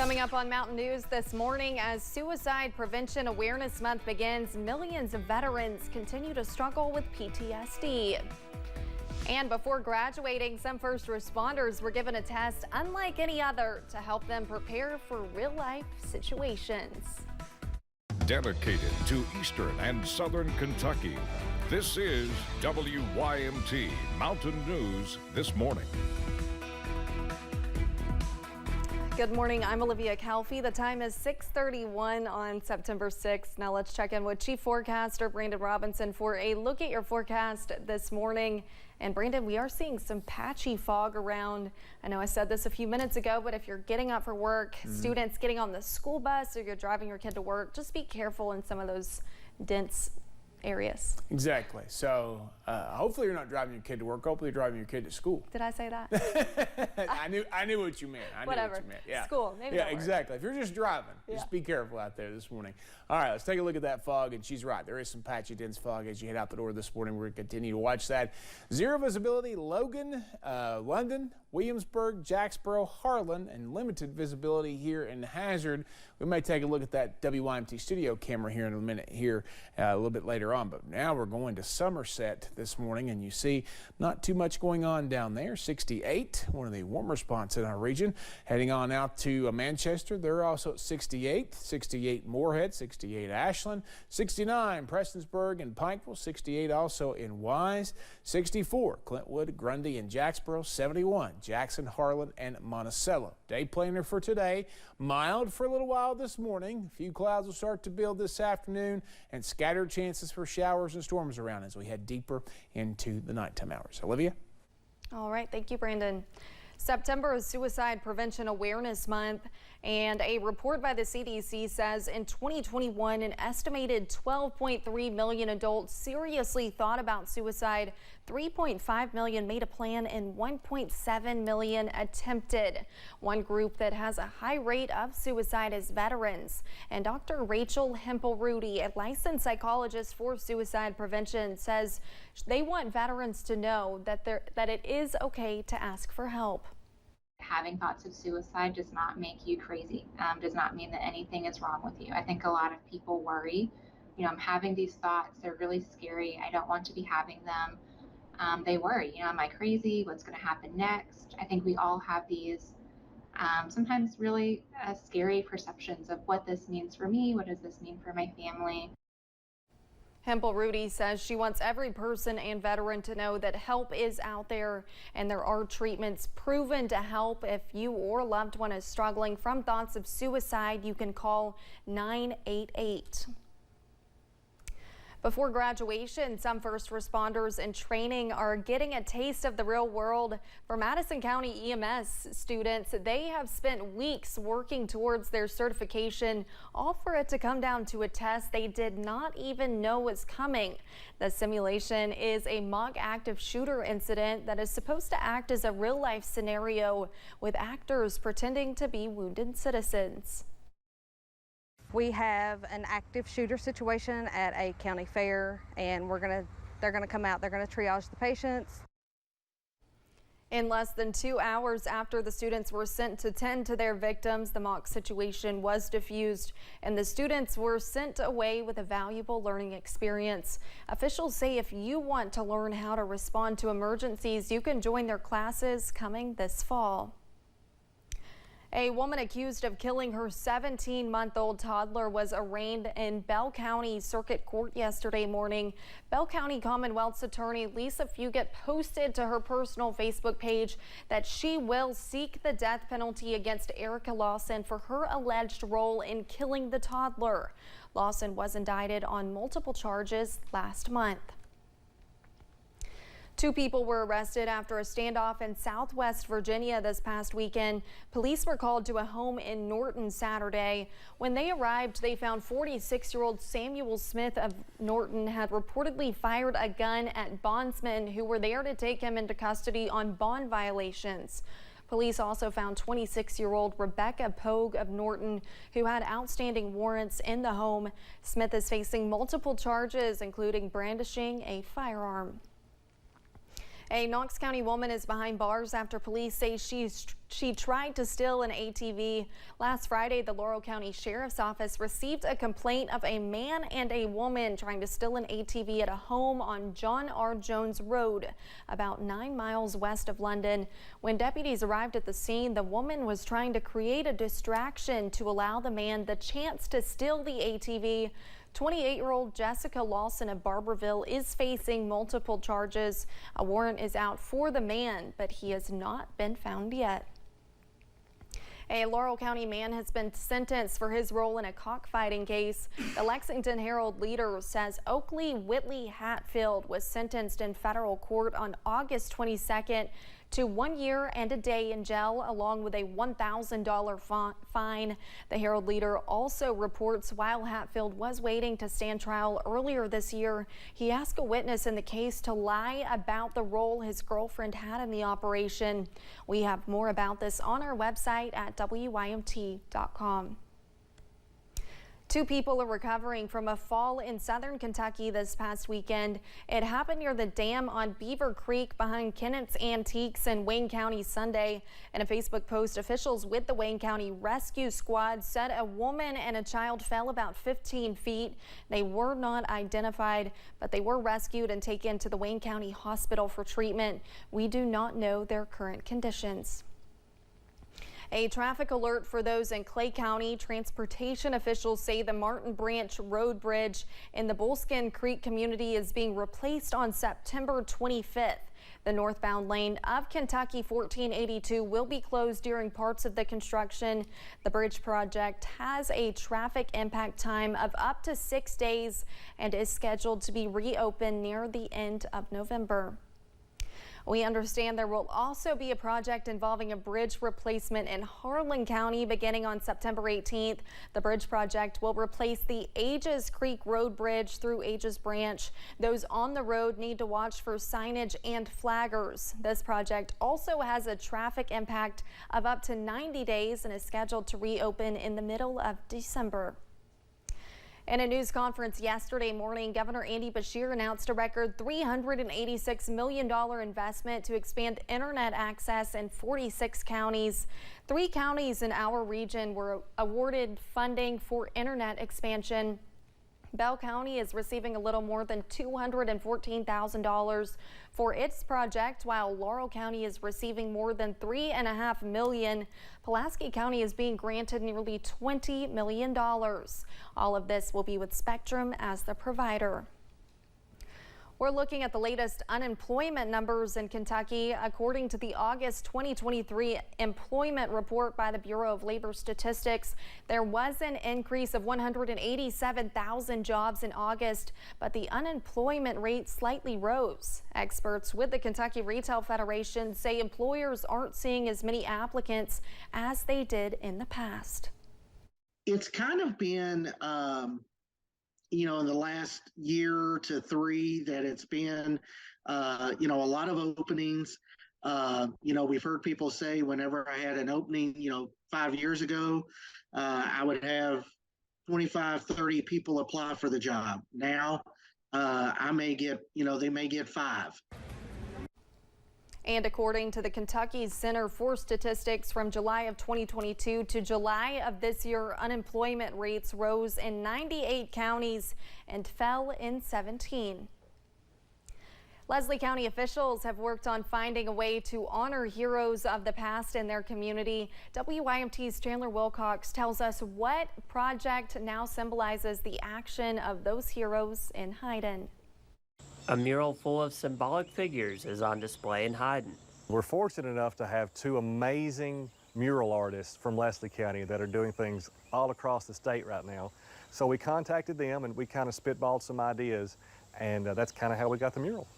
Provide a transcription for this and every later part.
Coming up on Mountain News this morning, as Suicide Prevention Awareness Month begins, millions of veterans continue to struggle with PTSD. And before graduating, some first responders were given a test unlike any other to help them prepare for real-life situations. Dedicated to Eastern and Southern Kentucky, this is WYMT Mountain News This Morning. Good morning. I'm Olivia Calfee. The time is 6:31 on September 6th. Now let's check in with Chief Forecaster Brandon Robinson for a look at your forecast this morning. And Brandon, we are seeing some patchy fog around. I know I said this a few minutes ago, but if you're getting up for work, students getting on the school bus, or you're driving your kid to work, just be careful in some of those dense areas. Exactly. So hopefully you're not driving your kid to work. Hopefully you're driving your kid to school. Did I say that? I knew what you meant. I knew Whatever. what you meant. Yeah. School. Maybe yeah, exactly. If you're just driving, just be careful out there this morning. All right, let's take a look at that fog. And she's right. There is some patchy, dense fog as you head out the door this morning. We're going to continue to watch that. Zero visibility, Logan, London, Williamsburg, Jacksboro, Harlan, and limited visibility here in Hazard. We may take a look at that WYMT studio camera here in a minute here a little bit later on. But now we're going to Somerset this morning, and you see not too much going on down there. 68, one of the warmer spots in our region. Heading on out to Manchester, they're also at 68. 68 Moorhead, 68 Ashland, 69 Prestonsburg and Pikeville, 68 also in Wise, 64 Clintwood, Grundy, and Jacksboro, 71 Jackson, Harlan, and Monticello. Day planner for today, mild for a little while this morning. A few clouds will start to build this afternoon, and scattered chances for showers and storms around as we head deeper into the nighttime hours. Olivia? All right. Thank you, Brandon. September is Suicide Prevention Awareness Month, and a report by the CDC says in 2021, an estimated 12.3 million adults seriously thought about suicide, 3.5 million made a plan, and 1.7 million attempted. One group that has a high rate of suicide is veterans. And Dr. Rachel Hempel-Rudy, a licensed psychologist for suicide prevention, says they want veterans to know that it is okay to ask for help. Having thoughts of suicide does not make you crazy, does not mean that anything is wrong with you. I think a lot of people worry, I'm having these thoughts, they're really scary, I don't want to be having them. They worry, am I crazy? What's going to happen next? I think we all have these sometimes really scary perceptions of what this means for me, what does this mean for my family. Hempel-Rudy says she wants every person and veteran to know that help is out there and there are treatments proven to help. If you or a loved one is struggling from thoughts of suicide, you can call 988. Before graduation, some first responders in training are getting a taste of the real world. For Madison County EMS students, they have spent weeks working towards their certification, all for it to come down to a test they did not even know was coming. The simulation is a mock active shooter incident that is supposed to act as a real-life scenario with actors pretending to be wounded citizens. We have an active shooter situation at a county fair, and they're gonna come out, they're gonna triage the patients. In less than 2 hours after the students were sent to tend to their victims, the mock situation was diffused and the students were sent away with a valuable learning experience. Officials say if you want to learn how to respond to emergencies, you can join their classes coming this fall. A woman accused of killing her 17-month-old toddler was arraigned in Bell County Circuit Court yesterday morning. Bell County Commonwealth's attorney Lisa Fugit posted to her personal Facebook page that she will seek the death penalty against Erica Lawson for her alleged role in killing the toddler. Lawson was indicted on multiple charges last month. 2 people were arrested after a standoff in Southwest Virginia this past weekend. Police were called to a home in Norton Saturday. When they arrived, they found 46-year-old Samuel Smith of Norton had reportedly fired a gun at bondsmen who were there to take him into custody on bond violations. Police also found 26-year-old Rebecca Pogue of Norton, who had outstanding warrants in the home. Smith is facing multiple charges, including brandishing a firearm. A Knox County woman is behind bars after police say she tried to steal an ATV. Last Friday, the Laurel County Sheriff's Office received a complaint of a man and a woman trying to steal an ATV at a home on John R. Jones Road, about 9 miles west of London. When deputies arrived at the scene, the woman was trying to create a distraction to allow the man the chance to steal the ATV. 28-year-old Jessica Lawson of Barberville is facing multiple charges. A warrant is out for the man, but he has not been found yet. A Laurel County man has been sentenced for his role in a cockfighting case. The Lexington Herald-Leader says Oakley Whitley Hatfield was sentenced in federal court on August 22nd to 1 year and a day in jail, along with a $1,000 fine. The Herald-Leader also reports while Hatfield was waiting to stand trial earlier this year, he asked a witness in the case to lie about the role his girlfriend had in the operation. We have more about this on our website at WYMT.com. 2 people are recovering from a fall in southern Kentucky this past weekend. It happened near the dam on Beaver Creek behind Kennett's Antiques in Wayne County Sunday. In a Facebook post, officials with the Wayne County Rescue Squad said a woman and a child fell about 15 feet. They were not identified, but they were rescued and taken to the Wayne County Hospital for treatment. We do not know their current conditions. A traffic alert for those in Clay County. Transportation officials say the Martin Branch Road Bridge in the Bullskin Creek community is being replaced on September 25th. The northbound lane of Kentucky 1482 will be closed during parts of the construction. The bridge project has a traffic impact time of up to 6 days and is scheduled to be reopened near the end of November. We understand there will also be a project involving a bridge replacement in Harlan County beginning on September 18th. The bridge project will replace the Ages Creek Road Bridge through Ages Branch. Those on the road need to watch for signage and flaggers. This project also has a traffic impact of up to 90 days and is scheduled to reopen in the middle of December. In a news conference yesterday morning, Governor Andy Beshear announced a record $386 million investment to expand internet access in 46 counties. 3 counties in our region were awarded funding for internet expansion. Bell County is receiving a little more than $214,000 for its project, while Laurel County is receiving more than $3.5 million. Pulaski County is being granted nearly $20 million. All of this will be with Spectrum as the provider. We're looking at the latest unemployment numbers in Kentucky. According to the August 2023 employment report by the Bureau of Labor Statistics, there was an increase of 187,000 jobs in August, but the unemployment rate slightly rose. Experts with the Kentucky Retail Federation say employers aren't seeing as many applicants as they did in the past. It's kind of been in the last year to 3 that it's been, a lot of openings. We've heard people say whenever I had an opening, 5 years ago, I would have 25, 30 people apply for the job. Now I may get, they may get 5. And according to the Kentucky Center for Statistics, from July of 2022 to July of this year, unemployment rates rose in 98 counties and fell in 17. Leslie County officials have worked on finding a way to honor heroes of the past in their community. WYMT's Chandler Wilcox tells us what project now symbolizes the action of those heroes in Hyden. A mural full of symbolic figures is on display in Hyden. We're fortunate enough to have 2 amazing mural artists from Leslie County that are doing things all across the state right now. So we contacted them and we kind of spitballed some ideas, and that's kind of how we got the mural.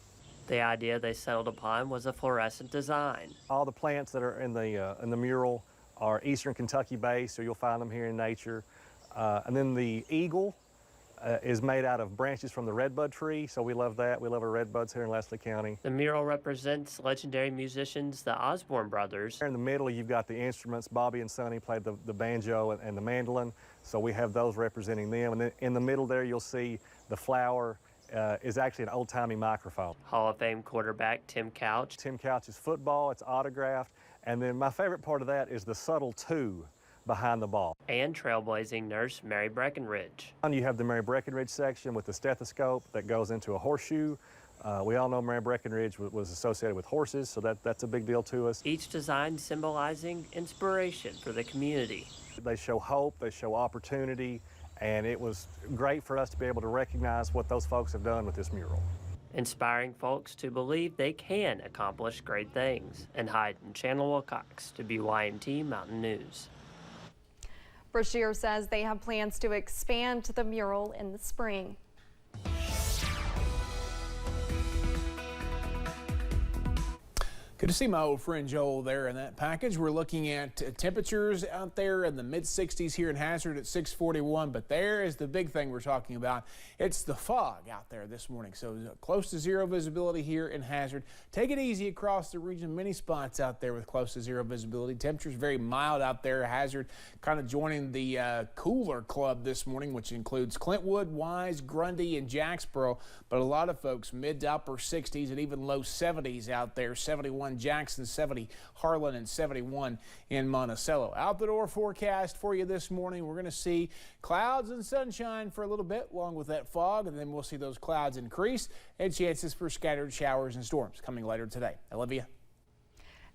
The idea they settled upon was a fluorescent design. All the plants that are in the mural are Eastern Kentucky based, so you'll find them here in nature. And then the eagle is made out of branches from the redbud tree, so we love that. We love our redbuds here in Leslie County. The mural represents legendary musicians, the Osborne brothers. In the middle, you've got the instruments. Bobby and Sonny played the banjo and the mandolin, so we have those representing them. And then in the middle there, you'll see the flower is actually an old-timey microphone. Hall of Fame quarterback Tim Couch. Tim Couch's football, it's autographed. And then my favorite part of that is the subtle two behind the ball. And trailblazing nurse Mary Breckenridge. You have the Mary Breckenridge section with the stethoscope that goes into a horseshoe. We all know Mary Breckenridge was associated with horses, so that's a big deal to us. Each design symbolizing inspiration for the community. They show hope, they show opportunity, and it was great for us to be able to recognize what those folks have done with this mural. Inspiring folks to believe they can accomplish great things. And Hayden Channel Wilcox to BYMT Mountain News. Brashear says they have plans to expand the mural in the spring. Good to see my old friend Joel there in that package. We're looking at temperatures out there in the mid-60s here in Hazard at 641, but there is the big thing we're talking about. It's the fog out there this morning, so close to zero visibility here in Hazard. Take it easy across the region. Many spots out there with close to zero visibility. Temperatures very mild out there. Hazard kind of joining the cooler club this morning, which includes Clintwood, Wise, Grundy, and Jacksboro, but a lot of folks mid to upper 60s and even low 70s out there. 71 Jackson, 70 Harlan, and 71 in Monticello. Out the door forecast for you this morning. We're going to see clouds and sunshine for a little bit along with that fog, and then we'll see those clouds increase and chances for scattered showers and storms coming later today. Olivia.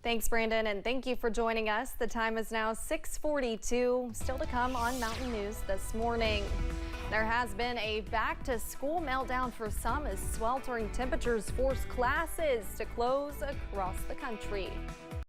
Thanks, Brandon, and thank you for joining us. The time is now 6:42. Still to come on Mountain News this morning. There has been a back-to-school meltdown for some as sweltering temperatures force classes to close across the country.